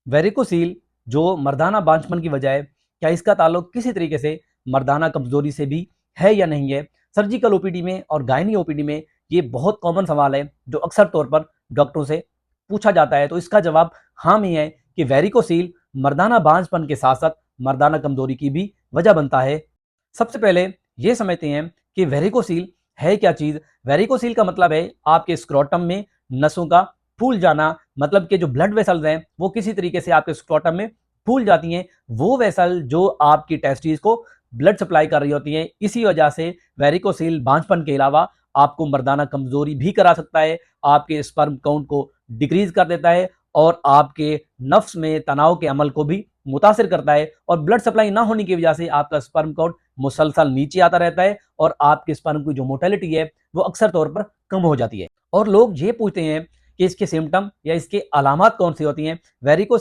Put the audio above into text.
Varicocele जो मर्दाना बांझपन की वजह है, क्या इसका ताल्लुक किसी तरीके से मर्दाना कमजोरी से भी है या नहीं है? सर्जिकल ओपीडी में और गायनी ओपीडी में ये बहुत कॉमन सवाल है जो अक्सर तौर पर डॉक्टरों से पूछा जाता है। तो इसका जवाब हाँ में है कि वेरिकोसील मर्दाना बांझपन के साथ साथ मर्दाना कमजोरी की भी वजह बनता है। सबसे पहले ये समझते हैं कि वेरिकोसील है क्या चीज। वेरिकोसील का मतलब है आपके स्क्रोटम में नसों का फूल जाना, मतलब कि जो ब्लड वेसल्स हैं वो किसी तरीके से आपके स्क्रोटम में फूल जाती हैं। वो वेसल जो आपकी टेस्टिस को ब्लड सप्लाई कर रही होती हैं, इसी वजह से वेरिकोसील बांझपन के अलावा आपको मर्दाना कमजोरी भी करा सकता है, आपके स्पर्म काउंट को डिक्रीज कर देता है और आपके नफ्स में तनाव के अमल को भी मुतासिर करता है। और ब्लड सप्लाई ना होने की वजह से आपका स्पर्म काउंट मुसलसल नीचे आता रहता है और आपके स्पर्म की जो मोटेलिटी है वो अक्सर तौर पर कम हो जाती है। और लोग ये पूछते हैं कि इसके सिम्टम या इसके अलामत कौन सी होती हैं। वेरिकोसिल